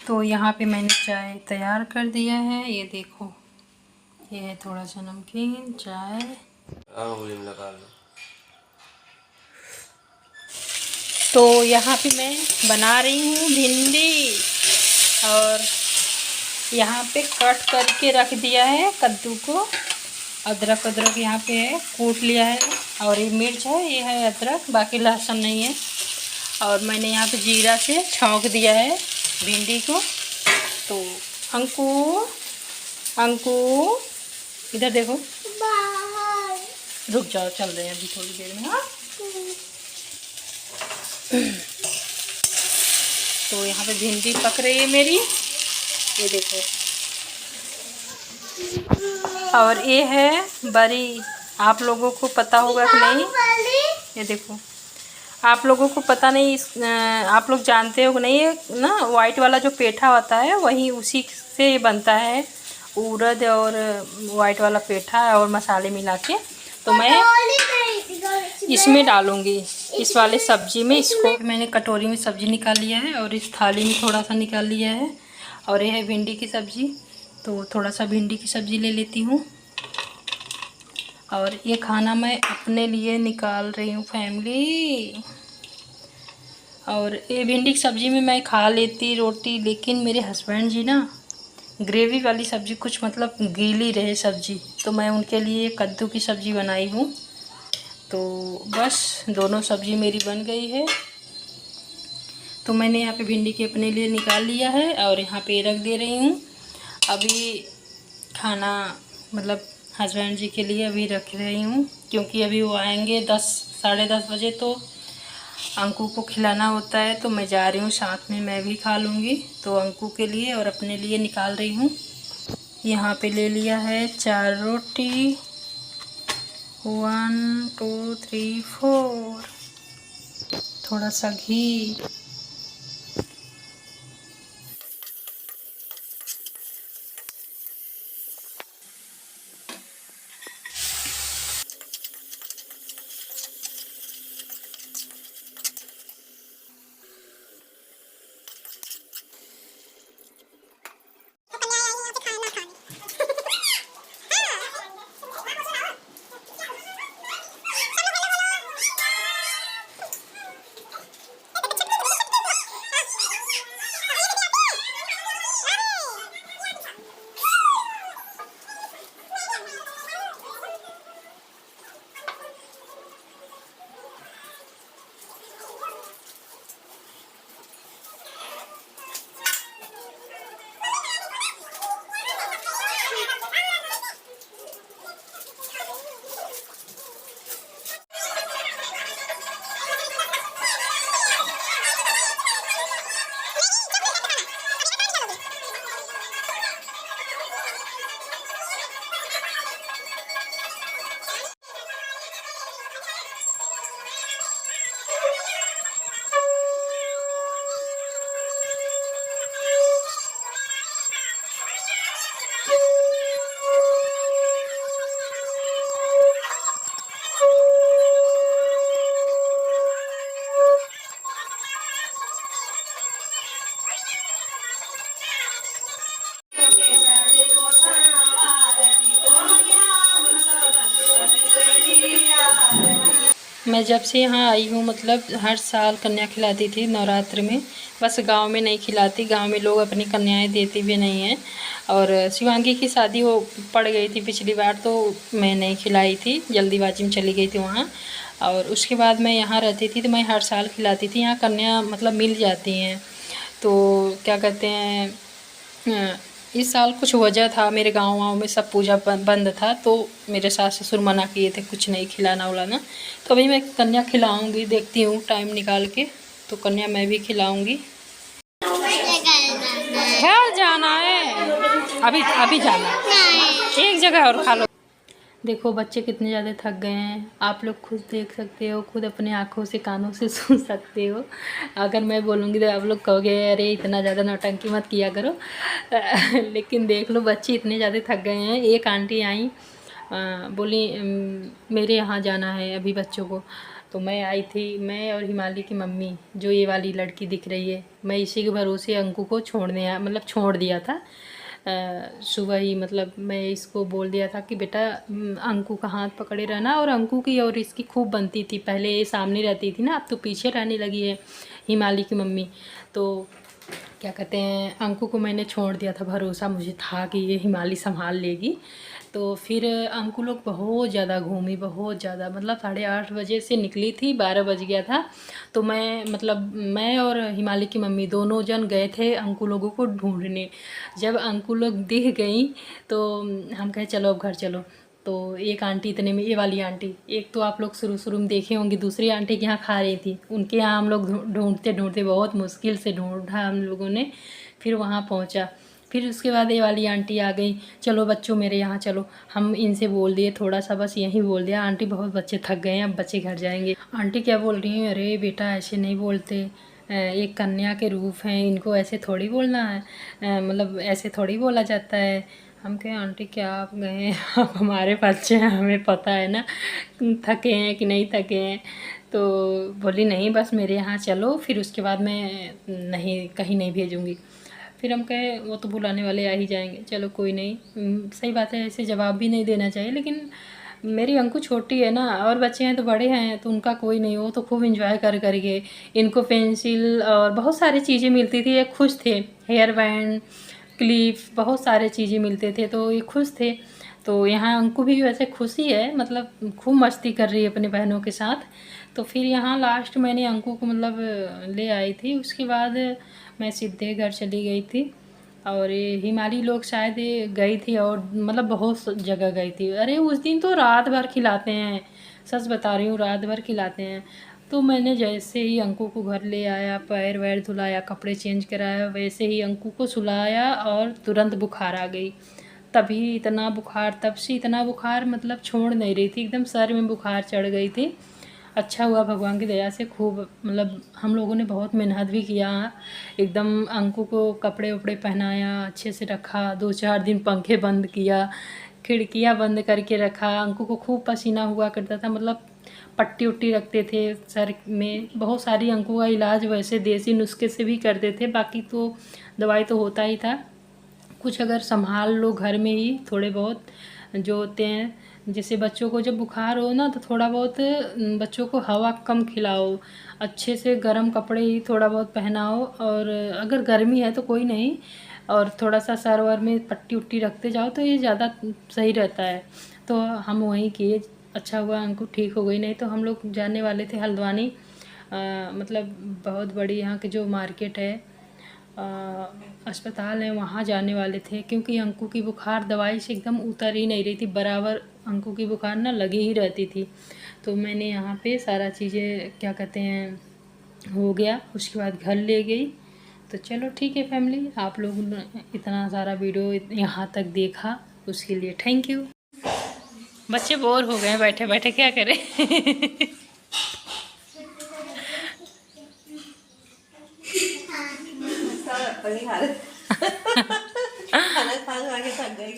तो यहाँ पे मैंने चाय तैयार कर दिया है, ये देखो, ये है थोड़ा सा नमकीन चाय। तो यहाँ पे मैं बना रही हूँ भिंडी, और यहाँ पे कट करके रख दिया है कद्दू को। अदरक अदरक यहाँ पे है, कूट लिया है, और ये मिर्च है, ये है अदरक, बाकी लहसुन नहीं है। और मैंने यहाँ पे जीरा से छौंक दिया है भिंडी को। तो अंकु अंकु इधर देखो, रुक जाओ, चल रहे हैं अभी थोड़ी देर में। हाँ, तो यहाँ पे भिंडी पक रही है मेरी, ये देखो। और ये है बड़ी, आप लोगों को पता होगा कि नहीं, ये देखो, आप लोगों को पता नहीं, आप लोग जानते हो कि नहीं, ये ना वाइट वाला जो पेठा होता है वही उसी से बनता है, उड़द और वाइट वाला पेठा और मसाले मिला के। तो मैं इसमें डालूँगी, इस वाले सब्जी में। इसको मैंने कटोरी में सब्जी निकाल लिया है और इस थाली में थोड़ा सा निकाल लिया है। और ये है भिंडी की सब्ज़ी, तो थोड़ा सा भिंडी की सब्ज़ी ले लेती हूँ। और ये खाना मैं अपने लिए निकाल रही हूँ फैमिली। और ये भिंडी की सब्ज़ी में मैं खा लेती रोटी, लेकिन मेरे हस्बैंड जी ना ग्रेवी वाली सब्ज़ी, कुछ मतलब गीली रहे सब्ज़ी, तो मैं उनके लिए कद्दू की सब्ज़ी बनाई हूँ। तो बस दोनों सब्ज़ी मेरी बन गई है। तो मैंने यहाँ पे भिंडी के अपने लिए निकाल लिया है और यहाँ पे रख दे रही हूँ। अभी खाना मतलब हस्बैंड जी के लिए अभी रख रही हूँ, क्योंकि अभी वो आएंगे 10 साढ़े 10 बजे, तो अंकु को खिलाना होता है। तो मैं जा रही हूँ, साथ में मैं भी खा लूँगी। तो अंकु के लिए और अपने लिए निकाल रही हूँ। यहाँ पे ले लिया है 4 रोटी, 1 2 3 4, थोड़ा सा घी। मैं जब से यहाँ आई हूँ, मतलब हर साल कन्या खिलाती थी नवरात्र में। बस गांव में नहीं खिलाती, गांव में लोग अपनी कन्याएं देती भी नहीं हैं। और शिवांगी की शादी हो पड़ गई थी पिछली बार, तो मैं नहीं खिलाई थी, जल्दीबाजी में चली गई थी वहाँ। और उसके बाद मैं यहाँ रहती थी तो मैं हर साल खिलाती थी। यहाँ कन्या मतलब मिल जाती हैं। तो क्या कहते हैं, इस साल कुछ वजह था, मेरे गाँव में सब पूजा बंद था, तो मेरे सास ससुर मना किए थे कुछ नहीं खिलाना उलाना। तो अभी मैं कन्या खिलाऊंगी, देखती हूँ टाइम निकाल के, तो कन्या मैं भी खिलाऊंगी। क्या जाना है? अभी जाना एक जगह और खा लो। देखो बच्चे कितने ज़्यादा थक गए हैं, आप लोग खुद देख सकते हो, खुद अपने आँखों से कानों से सुन सकते हो। अगर मैं बोलूँगी तो आप लोग कहोगे अरे इतना ज़्यादा नौटंकी मत किया करो। लेकिन देख लो बच्चे इतने ज़्यादा थक गए हैं। एक आंटी आई, बोली मेरे यहाँ जाना है अभी बच्चों को। तो मैं आई थी, मैं और हिमालय की मम्मी, जो ये वाली लड़की दिख रही है, मैं इसी के भरोसे अंकु को मतलब छोड़ दिया था। सुबह ही मतलब मैं इसको बोल दिया था कि बेटा अंकु का हाथ पकड़े रहना। और अंकु की और इसकी खूब बनती थी, पहले ये सामने रहती थी ना, अब तो पीछे रहने लगी है हिमालय की मम्मी। तो क्या कहते हैं, अंकु को मैंने छोड़ दिया था, भरोसा मुझे था कि ये हिमालय संभाल लेगी। तो फिर अंकु लोग बहुत ज़्यादा घूमी, बहुत ज़्यादा, मतलब 8:30 बजे से निकली थी, 12 बज गया था। तो मैं और हिमालय की मम्मी दोनों जन गए थे अंकु लोगों को ढूंढने। जब अंकु लोग दिख गई तो हम कहे चलो अब घर चलो। तो एक आंटी, इतने में ये वाली आंटी, एक तो आप लोग शुरू में देखे होंगे, दूसरी आंटी के यहाँ खा रही थी, उनके यहाँ हम लोग ढूंढते ढूंढते बहुत मुश्किल से ढूंढा हम लोगों ने, फिर वहाँ पहुँचा। फिर उसके बाद ये वाली आंटी आ गई, चलो बच्चों मेरे यहाँ चलो। हम इनसे बोल दिए थोड़ा सा, बस यही बोल दिया, आंटी बहुत बच्चे थक गए हैं, अब बच्चे घर जाएंगे। आंटी क्या बोल रही हैं, अरे बेटा ऐसे नहीं बोलते, एक कन्या के रूप हैं, इनको ऐसे थोड़ी बोलना है, मतलब ऐसे थोड़ी बोला जाता है। हम कहे आंटी क्या आप गए, अब हमारे बच्चे हैं, हमें पता है ना थके हैं कि नहीं थके हैं। तो बोली नहीं बस मेरे यहाँ चलो, फिर उसके बाद मैं नहीं कहीं नहीं भेजूँगी। फिर हम कहे वो तो बुलाने वाले आ ही जाएंगे, चलो कोई नहीं। सही बात है, ऐसे जवाब भी नहीं देना चाहिए, लेकिन मेरी अंकु छोटी है ना, और बच्चे हैं तो बड़े हैं, तो उनका कोई नहीं, वो तो खूब इंजॉय कर करके, इनको पेंसिल और बहुत सारी चीज़ें मिलती थी, ये खुश थे, हेयर बैंड, क्लिप, बहुत सारे चीज़ें मिलते थे, तो ये खुश थे। तो यहाँ अंकु भी वैसे खुश ही है, मतलब खूब मस्ती कर रही है अपनी बहनों के साथ। तो फिर यहाँ लास्ट मैंने अंकु को मतलब ले आई थी, उसके बाद मैं सीधे घर चली गई थी। और ये हिमालय लोग शायद ये गई थी, और मतलब बहुत जगह गई थी। अरे उस दिन तो रात भर खिलाते हैं, सच बता रही हूँ, रात भर खिलाते हैं। तो मैंने जैसे ही अंकु को घर ले आया, पैर वैर धुलाया, कपड़े चेंज कराया, वैसे ही अंकु को सुलाया और तुरंत बुखार आ गई। तभी इतना बुखार, तब से इतना बुखार, मतलब छोड़ नहीं रही थी, एकदम सर में बुखार चढ़ गई थी। अच्छा हुआ भगवान की दया से, खूब मतलब हम लोगों ने बहुत मेहनत भी किया, एकदम अंकु को कपड़े उपड़े पहनाया, अच्छे से रखा, 2-4 दिन पंखे बंद किया, खिड़कियां बंद करके रखा। अंकु को खूब पसीना हुआ करता था, मतलब पट्टी उट्टी रखते थे सर में, बहुत सारी अंकु का इलाज वैसे देसी नुस्खे से भी करते थे, बाकी तो दवाई तो होता ही था। कुछ अगर संभाल लो घर में ही थोड़े बहुत जो होते हैं, जैसे बच्चों को जब बुखार हो ना, तो थोड़ा बहुत बच्चों को हवा कम खिलाओ, अच्छे से गर्म कपड़े ही थोड़ा बहुत पहनाओ, और अगर गर्मी है तो कोई नहीं, और थोड़ा सा सर वर में पट्टी उट्टी रखते जाओ, तो ये ज़्यादा सही रहता है। तो हम वहीं किए, अच्छा हुआ अंकु ठीक हो गई, नहीं तो हम लोग जाने वाले थे हल्द्वानी, मतलब बहुत बड़ी यहाँ की जो मार्केट है, अस्पताल है, वहाँ जाने वाले थे, क्योंकि अंकु की बुखार दवाई से एकदम उतर ही नहीं रही थी, बराबर अंकु की बुखार ना लगी ही रहती थी। तो मैंने यहाँ पे सारा चीज़ें क्या कहते हैं हो गया, उसके बाद घर ले गई। तो चलो ठीक है फैमिली, आप लोग ने इतना सारा वीडियो यहाँ तक देखा, उसके लिए थैंक यू। बच्चे बोर हो गए बैठे बैठे, क्या करें खाना खा के थक गए